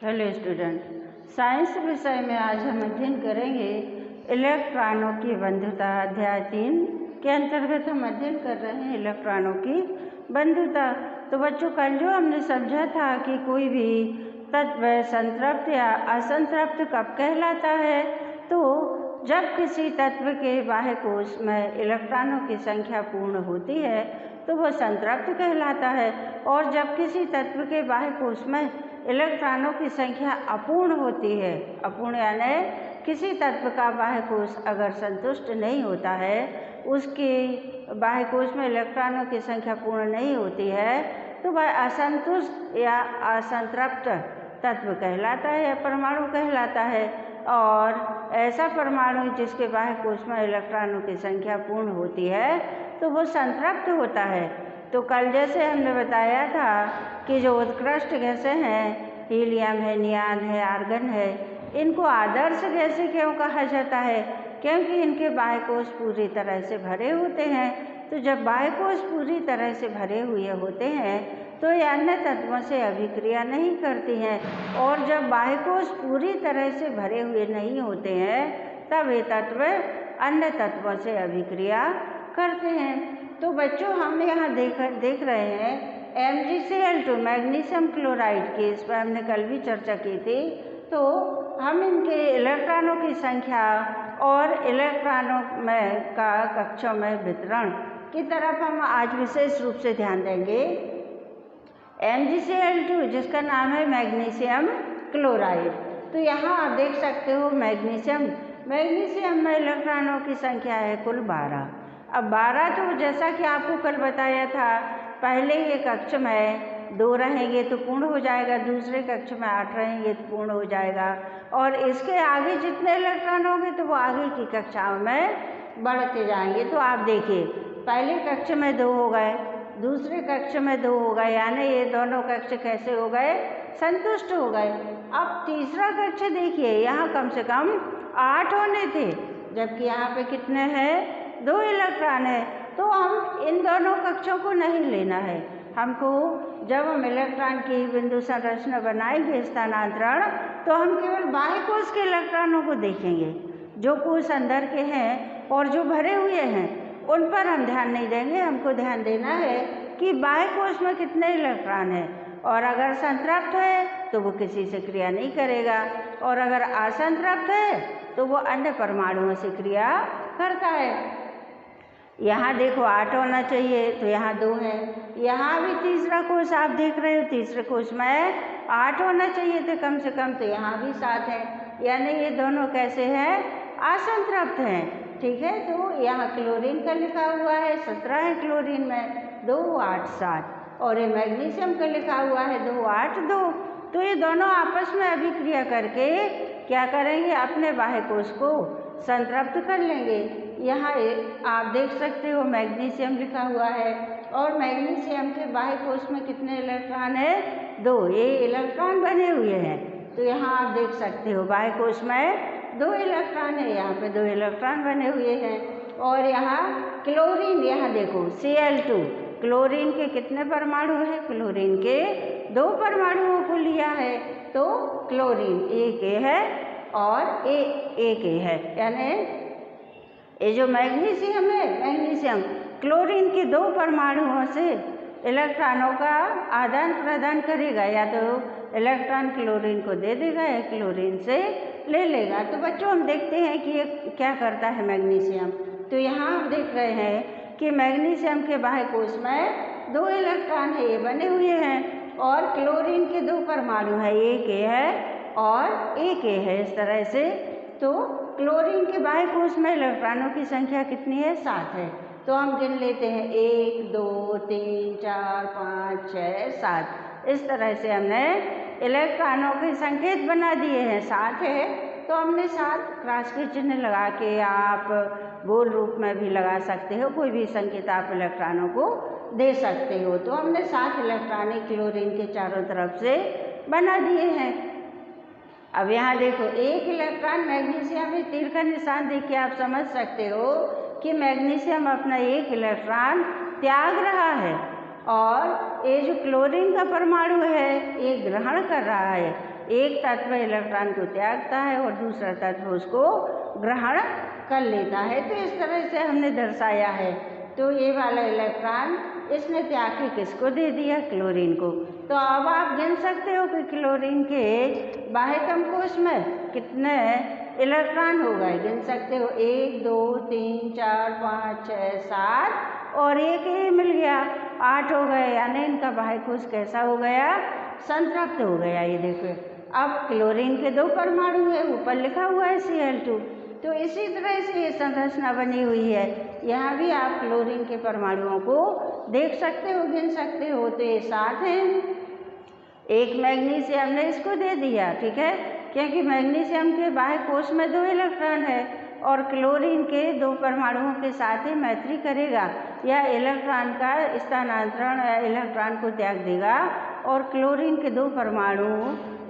Hello student, science विषय में आज हम अध्ययन करेंगे इलेक्ट्रॉनों की बंधुता। अध्याय 3 के अंतर्गत हम अध्ययन कर रहे हैं इलेक्ट्रॉनों की बंधुता। तो बच्चों, कल जो हमने समझा था कि कोई भी तत्व संतृप्त या असंतृप्त कब कहलाता है, तो जब किसी तत्व के बाह्य कोश में इलेक्ट्रॉनों की संख्या पूर्ण होती है तो वह संतृप्त कहलाता है, और जब किसी तत्व के बाह्य कोश में इलेक्ट्रॉनों की संख्या अपूर्ण होती है, अपूर्ण यानी किसी तत्व का बाह्य कोश अगर संतुष्ट नहीं होता है, उसके बाह्य कोश में इलेक्ट्रॉनों की संख्या पूर्ण नहीं होती है, तो वह असंतुष्ट या असंतृप्त तत्व कहलाता है या परमाणु कहलाता है। और ऐसा परमाणु जिसके बाह्य कोश में इलेक्ट्रॉनों की संख्या पूर्ण होती है तो वो संतृप्त होता है। तो कल जैसे हमने बताया था कि जो उत्कृष्ट गैसें हैं, हीलियम है, नियान है, आर्गन है, इनको आदर्श गैसें क्यों कहा जाता है? क्योंकि इनके बाह्य कोश पूरी तरह से भरे होते हैं। तो जब बाह्य कोश पूरी तरह से भरे हुए होते हैं तो ये अन्य तत्वों से अभिक्रिया नहीं करती हैं, और जब बाह्य कोश पूरी तरह से भरे हुए नहीं होते हैं तब ये तत्व अन्य तत्वों से अभिक्रिया करते हैं। तो बच्चों, हम यहाँ देख रहे हैं MgCl2 मैग्नीशियम क्लोराइड की, इस पर हमने कल भी चर्चा की थी। तो हम इनके इलेक्ट्रॉनों की संख्या और इलेक्ट्रॉनों में का कक्षों में वितरण की तरफ हम आज विशेष रूप से ध्यान देंगे। MgCl2 जिसका नाम है मैग्नीशियम क्लोराइड, तो यहाँ आप देख सकते हो मैग्नीशियम में इलेक्ट्रॉनों की संख्या है कुल 12। अब 12 तो जैसा कि आपको कल बताया था, पहले ये कक्ष में 2 रहेंगे तो पूर्ण हो जाएगा, दूसरे कक्ष में 8 रहेंगे तो पूर्ण हो जाएगा, और इसके आगे जितने इलेक्ट्रॉन होंगे तो वो आगे की कक्षाओं में बढ़ते जाएंगे। तो आप देखिए, पहले कक्ष में 2 हो गए, दूसरे कक्ष में 2 हो गए, यानी ये दोनों कक्ष कैसे हो गए? संतुष्ट हो गए। अब तीसरा कक्ष देखिए, यहाँ कम से कम 8 होने थे, जबकि यहाँ पे कितने हैं? 2 इलेक्ट्रॉन है। तो हम इन दोनों कक्षों को नहीं लेना है हमको। जब हम इलेक्ट्रॉन की बिंदु संरचना बनाएंगे स्थानांतरण, तो हम केवल बाह्य कोश के इलेक्ट्रॉनों को देखेंगे। जो कोश अंदर के हैं और जो भरे हुए हैं उन पर हम ध्यान नहीं देंगे। हमको ध्यान देना है कि बाह्य कोश में कितने इलेक्ट्रॉन हैं, और अगर संतृप्त है तो वो किसी से क्रिया नहीं करेगा, और अगर असंतृप्त है तो वो अन्य परमाणुओं से क्रिया करता है। यहाँ देखो 8 होना चाहिए, तो यहाँ 2 है। यहाँ भी तीसरा कोश आप देख रहे हो, तीसरे कोश में 8 होना चाहिए थे कम से कम, तो यहाँ भी 7 है, यानी ये दोनों कैसे हैं? असंतृप्त हैं। ठीक है, तो यहाँ क्लोरीन का लिखा हुआ है 17 है क्लोरीन में, 2 8 7, और ये मैग्नीशियम का लिखा हुआ है 2 8 2। तो ये दोनों आपस में अभिक्रिया करके क्या करेंगे? अपने बाह्य कोश को संतृप्त कर लेंगे। यहाँ आप देख सकते हो मैग्नीशियम लिखा हुआ है, और मैग्नीशियम के बाह्य कोश में कितने इलेक्ट्रॉन है? 2, ये इलेक्ट्रॉन बने हुए हैं। तो यहाँ आप देख सकते हो बाह्य कोश में 2 इलेक्ट्रॉन है, यहाँ पे 2 इलेक्ट्रॉन बने हुए हैं। और यहाँ क्लोरीन, यहाँ देखो Cl2, क्लोरीन के कितने परमाणु हैं? क्लोरीन के 2 परमाणुओं को लिया है, तो क्लोरीन एक है और एक है, यानी ये जो मैग्नीशियम है, मैग्नीशियम क्लोरीन के 2 परमाणुओं से इलेक्ट्रॉनों का आदान प्रदान करेगा, या तो इलेक्ट्रॉन क्लोरीन को दे देगा या क्लोरीन से ले लेगा। तो बच्चों, हम देखते हैं कि ये क्या करता है मैग्नीशियम। तो यहाँ हम देख रहे हैं कि मैग्नीशियम के बाह्य कोश में 2 इलेक्ट्रॉन है, ये बने हुए हैं, और क्लोरीन के 2 परमाणु है, एक ए है और एक ए है, इस तरह से। तो क्लोरीन के बाह्य कोश में इलेक्ट्रॉनों की संख्या कितनी है? 7 है। तो हम गिन लेते हैं 1 2 3 4 5 6 7, इस तरह से हमने इलेक्ट्रॉनों के संकेत बना दिए हैं। 7 है तो हमने 7 क्रॉस के चिन्ह लगा के, आप गोल रूप में भी लगा सकते हो, कोई भी संकेत आप इलेक्ट्रॉनों को दे सकते हो। तो हमने 7 इलेक्ट्रॉन क्लोरीन के चारों तरफ से बना दिए हैं। अब यहाँ देखो, एक इलेक्ट्रॉन मैग्नीशियम में तीर का निशान देख के आप समझ सकते हो कि मैग्नीशियम अपना एक इलेक्ट्रॉन त्याग रहा है, और ये जो क्लोरीन का परमाणु है ये ग्रहण कर रहा है। एक तत्व इलेक्ट्रॉन को त्यागता है और दूसरा तत्व उसको ग्रहण कर लेता है। तो इस तरह से हमने दर्शाया है। तो ये वाला इलेक्ट्रॉन इसने त्याग के किसको दे दिया? क्लोरीन को। तो अब आप गिन सकते हो कि क्लोरीन के बाह्यतम कोश में कितने इलेक्ट्रॉन हो गए, गिन सकते हो। 1 2 3 4 5 6 7 और एक ये मिल गया, 8 हो गए। यानी इनका बाह्य कोश कैसा हो गया? संतृप्त हो गया। ये देखो, अब क्लोरीन के 2 परमाणु है, ऊपर लिखा हुआ है Cl2। तो इसी तरह से ये संरचना बनी हुई है। यहाँ भी आप क्लोरीन के परमाणुओं को देख सकते हो, गिन सकते हो। तो ये 7 हैं। एक मैग्नीशियम ने इसको दे दिया, ठीक है, क्योंकि मैग्नीशियम के बाह्य कोश में 2 इलेक्ट्रॉन है और क्लोरीन के 2 परमाणुओं के साथ ही मैत्री करेगा या इलेक्ट्रॉन का स्थानांतरण या इलेक्ट्रॉन को त्याग देगा और क्लोरीन के 2 परमाणु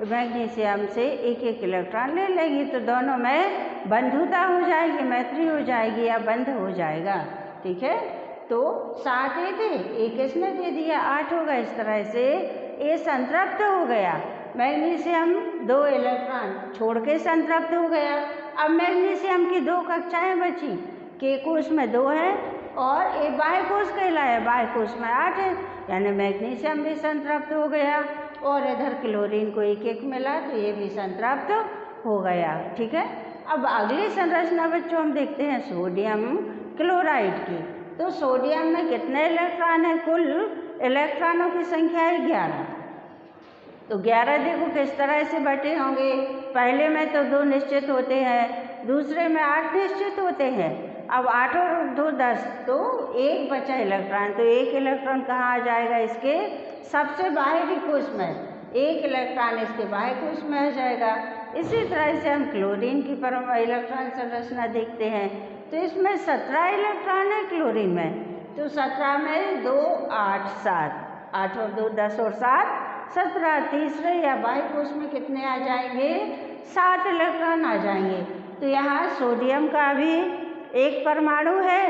मैग्नीशियम से एक एक इलेक्ट्रॉन ले लेंगे। तो दोनों में बंधुता हो जाएगी, मैत्री हो जाएगी या बंध हो जाएगा, ठीक है। तो 7 ये थे, एक इसने दे दिया, 8 हो गए। इस तरह से ये संतृप्त हो गया। मैग्नीशियम 2 इलेक्ट्रॉन छोड़ के संतृप्त हो गया। अब मैग्नीशियम की 2 कक्षाएं बची, के कोश में 2 है और एक बाह्य कोश कहलाया, बाह्य कोश में 8 है। यानी मैग्नीशियम भी संतृप्त हो गया और इधर क्लोरीन को 1-1 मिला, तो ये भी संतृप्त हो गया, ठीक है। अब अगली संरचना बच्चों हम देखते हैं सोडियम क्लोराइड की। तो सोडियम में कितने इलेक्ट्रॉन हैं? कुल इलेक्ट्रॉनों की संख्या है 11। तो 11 देखो किस तरह से बटे होंगे। पहले में तो 2 निश्चित होते हैं, दूसरे में 8 निश्चित होते हैं। अब 8 और 2 10, तो एक बचा इलेक्ट्रॉन। तो एक इलेक्ट्रॉन कहाँ आ जाएगा? इसके सबसे बाहरी कोश में। एक इलेक्ट्रॉन इसके बाह्य कोश में आ जाएगा। इसी तरह से हम क्लोरीन की इलेक्ट्रॉन संरचना देखते हैं। तो इसमें 17 इलेक्ट्रॉन है क्लोरीन में। तो 17 में 2 8 7, 8 और 2 10 और 7 17। तीसरे या बाह्य कोश में कितने आ जाएंगे? 7 इलेक्ट्रॉन आ जाएंगे। तो यहाँ सोडियम का भी एक परमाणु है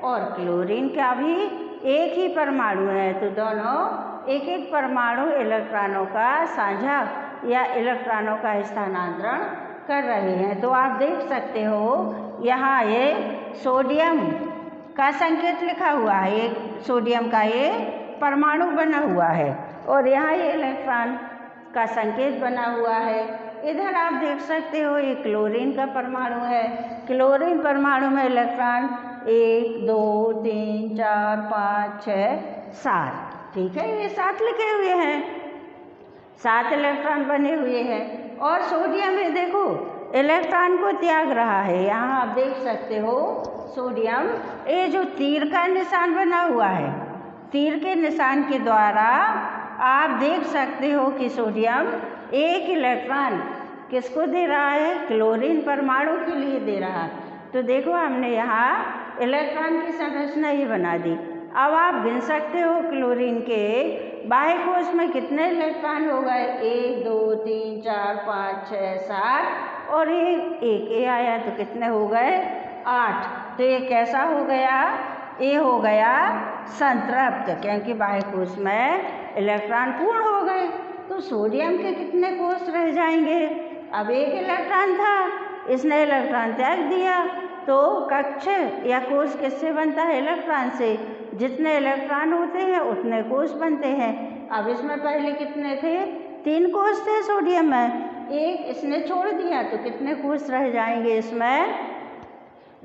और क्लोरीन का भी एक ही परमाणु है। तो दोनों एक एक परमाणु इलेक्ट्रॉनों का साझा या इलेक्ट्रॉनों का स्थानांतरण कर रहे हैं। तो आप देख सकते हो यहाँ ये सोडियम का संकेत लिखा हुआ है, एक सोडियम का ये परमाणु बना हुआ है और यहाँ ये इलेक्ट्रॉन का संकेत बना हुआ है। इधर आप देख सकते हो ये क्लोरीन का परमाणु है। क्लोरीन परमाणु में इलेक्ट्रॉन 1 2 3 4 5 6 7, ठीक है, ये 7 लिखे हुए हैं, 7 इलेक्ट्रॉन बने हुए हैं। और सोडियम में देखो इलेक्ट्रॉन को त्याग रहा है। यहाँ आप देख सकते हो सोडियम, ये जो तीर का निशान बना हुआ है, तीर के निशान के द्वारा आप देख सकते हो कि सोडियम एक इलेक्ट्रॉन किसको दे रहा है? क्लोरीन परमाणु के लिए दे रहा है। तो देखो हमने यहाँ इलेक्ट्रॉन की संरचना ही बना दी। अब आप गिन सकते हो क्लोरीन के बाह्य कोश में कितने इलेक्ट्रॉन हो गए? 1 2 3 4 5 6 7 और एक ये आया, तो कितने हो गए? 8। तो ये कैसा हो गया? ये हो गया संतृप्त, क्योंकि बाह्य कोश में इलेक्ट्रॉन पूर्ण हो गए। तो सोडियम के कितने कोश रह जाएंगे? अब एक इलेक्ट्रॉन था, इसने इलेक्ट्रॉन त्याग दिया। तो कक्ष या कोश किससे बनता है? इलेक्ट्रॉन से। जितने इलेक्ट्रॉन होते हैं उतने कोश बनते हैं। अब इसमें पहले कितने थे? 3 कोश थे सोडियम में, एक इसने छोड़ दिया, तो कितने कोश रह जाएंगे? इसमें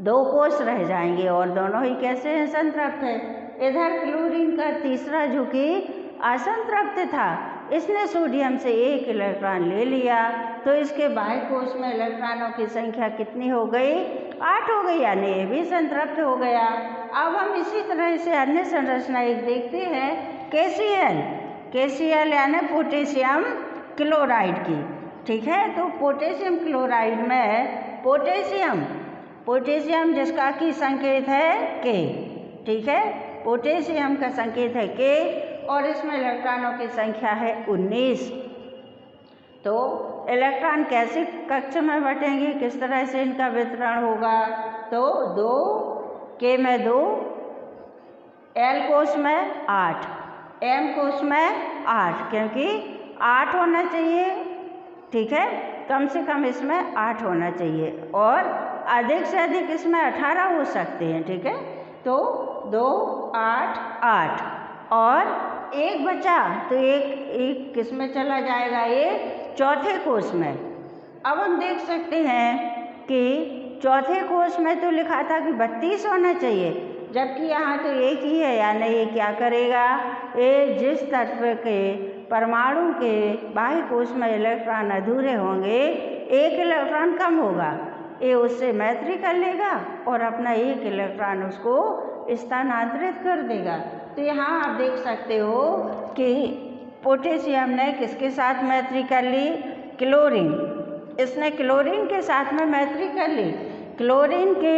2 कोश रह जाएंगे और दोनों ही कैसे हैं? संतृप्त है। इधर क्लोरीन का तीसरा जो कि असंतृप्त था, इसने सोडियम से एक इलेक्ट्रॉन ले लिया, तो इसके बाह्य कोश में इलेक्ट्रॉनों की संख्या कितनी हो गई? 8 हो गई, यानी ये भी संतृप्त हो गया। अब हम इसी तरह से अन्य संरचना एक देखते हैं, KCl यानी पोटेशियम क्लोराइड की, ठीक है। तो पोटेशियम क्लोराइड में पोटेशियम जिसका कि संकेत है K, ठीक है, पोटेशियम का संकेत है K और इसमें इलेक्ट्रॉनों की संख्या है 19। तो इलेक्ट्रॉन कैसे कक्ष में बटेंगे, किस तरह से इनका वितरण होगा? तो 2 K में 2, L कोश में 8, M कोश में 8, क्योंकि 8 होना चाहिए ठीक है, कम से कम इसमें 8 होना चाहिए और अधिक से अधिक इसमें 18 हो सकते हैं। ठीक है, तो 2 8 8 और एक बचा तो एक किस में चला जाएगा, ये चौथे कोष में। अब हम देख सकते हैं कि चौथे कोष में तो लिखा था कि 32 होना चाहिए, जबकि यहाँ तो एक ही है, यानी ये क्या करेगा, ये जिस तत्व के परमाणु के बाह्य कोश में इलेक्ट्रॉन अधूरे होंगे, एक इलेक्ट्रॉन कम होगा, ये उससे मैत्री कर लेगा और अपना एक इलेक्ट्रॉन उसको स्थानांतरित कर देगा। तो यहाँ आप देख सकते हो कि पोटेशियम ने किसके साथ मैत्री कर ली, क्लोरीन। इसने क्लोरीन के साथ में मैत्री कर ली। क्लोरीन के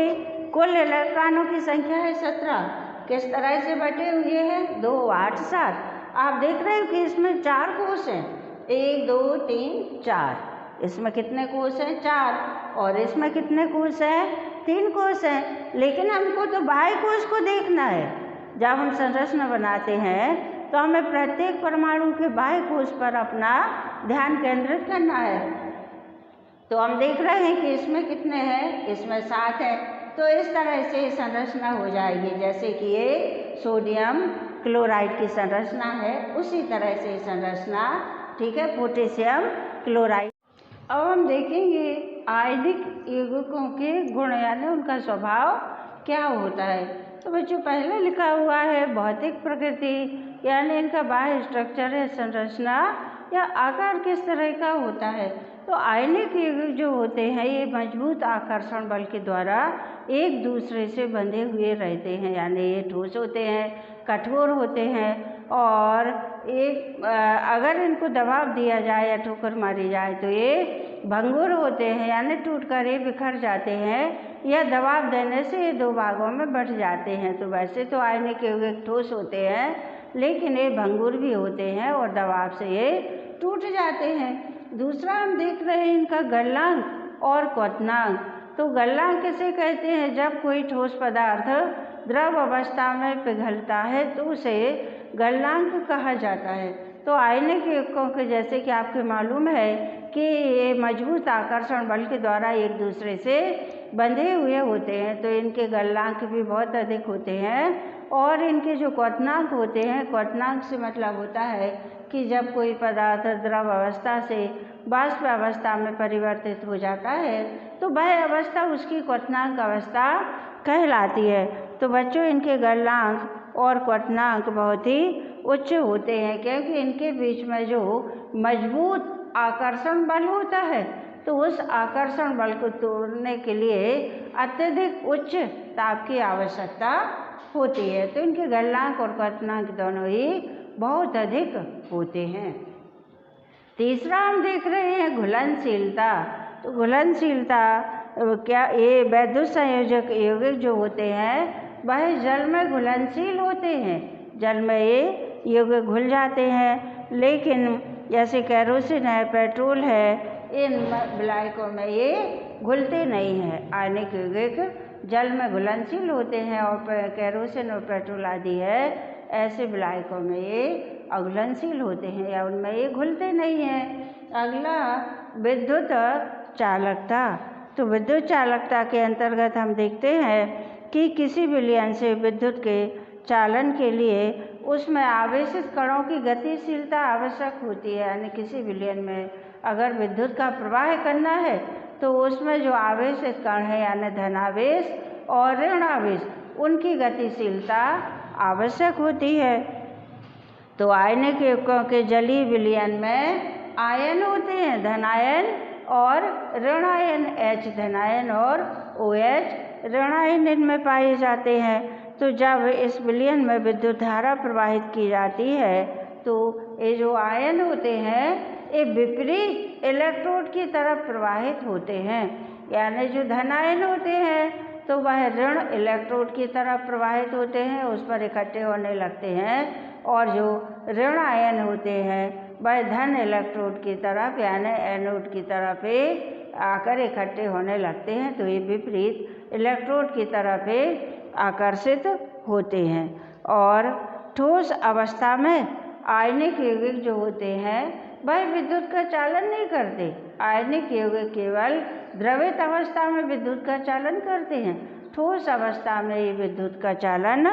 कुल इलेक्ट्रॉनों की संख्या है 17। किस तरह से बटे हुए हैं, 2 8 7। आप देख रहे हो कि इसमें 4 कोष हैं, 1 2 3 4। इसमें कितने कोष हैं, 4, और इसमें कितने कोष हैं, 3 कोष हैं। लेकिन हमको तो बाह्य कोष को देखना है। जब हम संरचना बनाते हैं तो हमें प्रत्येक परमाणु के बाह्य कोष पर अपना ध्यान केंद्रित करना है। तो हम देख रहे हैं कि इसमें कितने हैं, इसमें 7 है। तो इस तरह से संरचना हो जाएगी, जैसे कि ये सोडियम क्लोराइड की संरचना है, उसी तरह से संरचना, ठीक है, पोटेशियम क्लोराइड। अब हम देखेंगे आयनिक यौगिकों के गुण, यानी उनका स्वभाव क्या होता है। तो बच्चों पहले लिखा हुआ है भौतिक प्रकृति, यानी इनका बाह्य स्ट्रक्चर है, संरचना या आकार किस तरह का होता है। तो आयनिक यौगिक जो होते हैं ये मजबूत आकर्षण बल के द्वारा एक दूसरे से बंधे हुए रहते हैं, यानी ये ठोस होते हैं, कठोर होते हैं, और एक अगर इनको दबाव दिया जाए या ठोकर मारी जाए तो ये भंगुर होते हैं, यानी टूटकर ये बिखर जाते हैं, या दबाव देने से ये 2 भागों में बंट जाते हैं। तो वैसे तो आयनिक यौगिक ठोस होते हैं, लेकिन ये भंगुर भी होते हैं और दबाव से ये टूट जाते हैं। दूसरा हम देख रहे हैं इनका गलनांक और क्वथनांक। तो गलनांक किसे कहते हैं, जब कोई ठोस पदार्थ द्रव अवस्था में पिघलता है तो उसे गलनांक कहा जाता है। तो आयनिक यौगिकों के जैसे कि आपके मालूम है कि ये मजबूत आकर्षण बल के द्वारा एक दूसरे से बंधे हुए होते हैं, तो इनके गलनांक भी बहुत अधिक होते हैं। और इनके जो क्वथनांक होते हैं, क्वथनांक से मतलब होता है कि जब कोई पदार्थ द्रव अवस्था से वाष्प अवस्था में परिवर्तित हो जाता है तो वह अवस्था उसकी क्वथनांक अवस्था कहलाती है। तो बच्चों इनके गलनांक और क्वथनांक बहुत ही उच्च होते हैं, क्योंकि इनके बीच में जो मजबूत आकर्षण बल होता है तो उस आकर्षण बल को तोड़ने के लिए अत्यधिक उच्च ताप की आवश्यकता होती है। तो इनके गलनांक और क्वथनांक दोनों ही बहुत अधिक होते हैं। तीसरा हम देख रहे हैं घुलनशीलता। तो घुलनशीलता क्या, ये वैद्युत संयोजक यौगिक जो होते हैं वह जल में घुलनशील होते हैं, जल में ये यौगिक घुल जाते हैं। लेकिन जैसे कैरोसिन है, पेट्रोल है, इन विलायकों में ये घुलते नहीं हैं। आयनिक यौगिक जल में घुलनशील होते हैं और कैरोसिन और पेट्रोल आदि है ऐसे विलायकों में ये अघुलनशील होते हैं या उनमें ये घुलते नहीं हैं। अगला विद्युत चालकता। तो विद्युत चालकता के अंतर्गत हम देखते हैं कि किसी विलयन से विद्युत के चालन के लिए उसमें आवेशित कणों की गतिशीलता आवश्यक होती है, यानी किसी विलयन में अगर विद्युत का प्रवाह करना है तो उसमें जो आवेशित कण है यानी धनावेश और ऋण आवेश, उनकी गतिशीलता आवश्यक होती है। तो आयनिक यौगिकों के जलीय विलयन में आयन होते हैं, धनायन और ऋणायन, H धनायन और OH ऋणायन इनमें पाए जाते हैं। तो जब इस विलयन में विद्युत धारा प्रवाहित की जाती है तो ये जो आयन होते हैं ये विपरीत इलेक्ट्रोड की तरफ प्रवाहित होते हैं, यानी जो धनायन होते हैं तो वह ऋण इलेक्ट्रोड की तरफ प्रवाहित होते हैं, उस पर इकट्ठे होने लगते हैं, और जो ऋण आयन होते हैं वह धन इलेक्ट्रोड की तरफ यानी एनोड की तरफ आकर इकट्ठे होने लगते हैं। तो ये विपरीत इलेक्ट्रोड की तरफ आकर्षित होते हैं। और ठोस अवस्था में आयनिक यौगिक जो होते हैं वह विद्युत का चालन नहीं करते, आयनिक यौगिक केवल द्रवित अवस्था में विद्युत का चालन करते हैं, ठोस अवस्था में ये विद्युत का चालन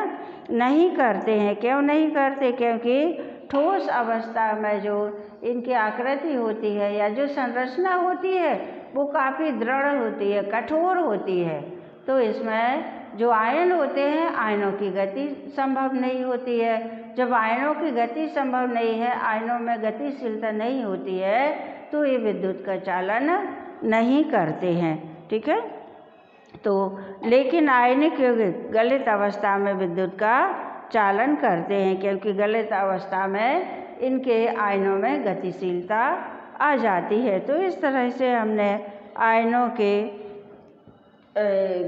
नहीं करते हैं। क्यों नहीं करते? क्योंकि ठोस अवस्था में जो इनकी आकृति होती है या जो संरचना होती है वो काफ़ी दृढ़ होती है, कठोर होती है। तो इसमें जो आयन होते हैं, आयनों की गति संभव नहीं होती है। जब आयनों की गति संभव नहीं है, आयनों में गतिशीलता नहीं होती है, तो ये विद्युत का चालन नहीं करते हैं। ठीक है। तो लेकिन आयनिक यौगिक गलित अवस्था में विद्युत का चालन करते हैं, क्योंकि गलित अवस्था में इनके आयनों में गतिशीलता आ जाती है। तो इस तरह से हमने आयनों के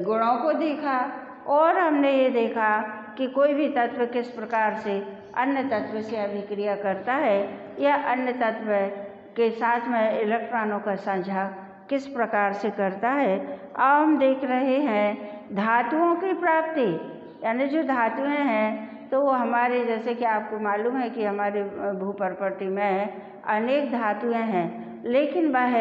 गुणों को देखा और हमने ये देखा कि कोई भी तत्व किस प्रकार से अन्य तत्व से अभिक्रिया करता है या अन्य तत्व के साथ में इलेक्ट्रॉनों का साझा किस प्रकार से करता है। अब हम देख रहे हैं धातुओं की प्राप्ति, यानी जो धातुएं हैं तो वो हमारे, जैसे कि आपको मालूम है कि हमारे भूपर्पटी में अनेक धातुएं हैं, लेकिन वह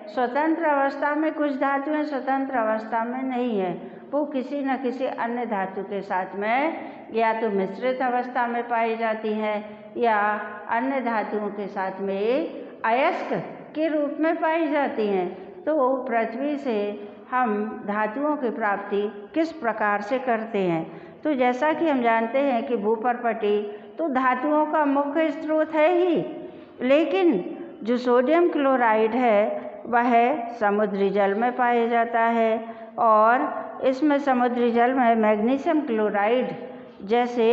स्वतंत्र अवस्था में कुछ धातुएं स्वतंत्र अवस्था में नहीं है, वो किसी न किसी अन्य धातु के साथ में या तो मिश्रित अवस्था में पाई जाती हैं या अन्य धातुओं के साथ में अयस्क के रूप में पाई जाती हैं। तो पृथ्वी से हम धातुओं की प्राप्ति किस प्रकार से करते हैं? तो जैसा कि हम जानते हैं कि भूपर्पटी तो धातुओं का मुख्य स्रोत है ही, लेकिन जो सोडियम क्लोराइड है वह समुद्री जल में पाया जाता है और इसमें समुद्री जल में मैग्नीशियम क्लोराइड जैसे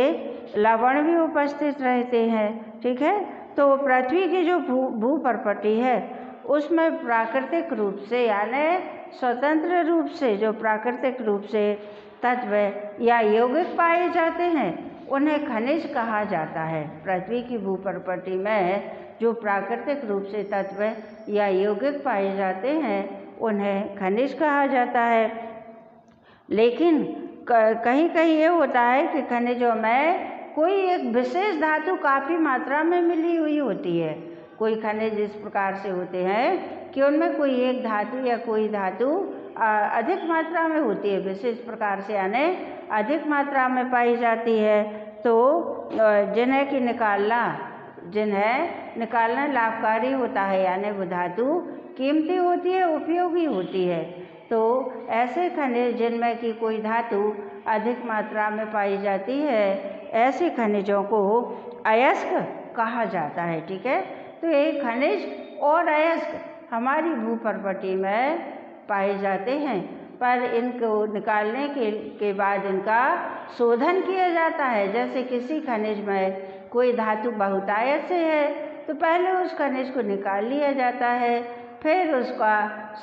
लवण भी उपस्थित रहते हैं। ठीक है। तो पृथ्वी की जो भूपर्पटी है उसमें प्राकृतिक रूप से यानी स्वतंत्र रूप से जो प्राकृतिक रूप से तत्व या यौगिक पाए जाते हैं उन्हें खनिज कहा जाता है। पृथ्वी की भूपर्पटी में जो प्राकृतिक रूप से तत्व या यौगिक पाए जाते हैं उन्हें खनिज कहा जाता है। लेकिन कहीं कहीं ये होता है कि खनिजों में कोई एक विशेष धातु काफ़ी मात्रा में मिली हुई होती है। कोई खनिज इस प्रकार से होते हैं कि उनमें कोई एक धातु या कोई धातु अधिक मात्रा में होती है, विशेष प्रकार से यानी अधिक मात्रा में पाई जाती है। तो जिन्हें निकालना लाभकारी होता है, यानी वो धातु कीमती होती है, उपयोगी होती है। तो ऐसे खनिज जिनमें कि कोई धातु अधिक मात्रा में पाई जाती है, ऐसे खनिजों को अयस्क कहा जाता है। ठीक है। तो ये खनिज और अयस्क हमारी भूपर्पटी में पाए जाते हैं, पर इनको निकालने के बाद इनका शोधन किया जाता है। जैसे किसी खनिज में कोई धातु बहुतायत से है तो पहले उस खनिज को निकाल लिया जाता है, फिर उसका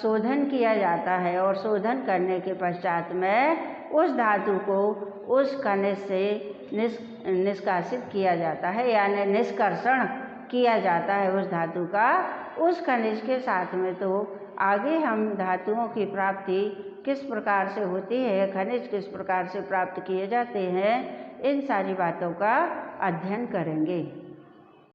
शोधन किया जाता है और शोधन करने के पश्चात में उस धातु को उस खनिज से निष्कासित किया जाता है, यानी निष्कर्षण किया जाता है उस धातु का उस खनिज के साथ में। तो आगे हम धातुओं की प्राप्ति किस प्रकार से होती है, खनिज किस प्रकार से प्राप्त किए जाते हैं, इन सारी बातों का अध्ययन करेंगे।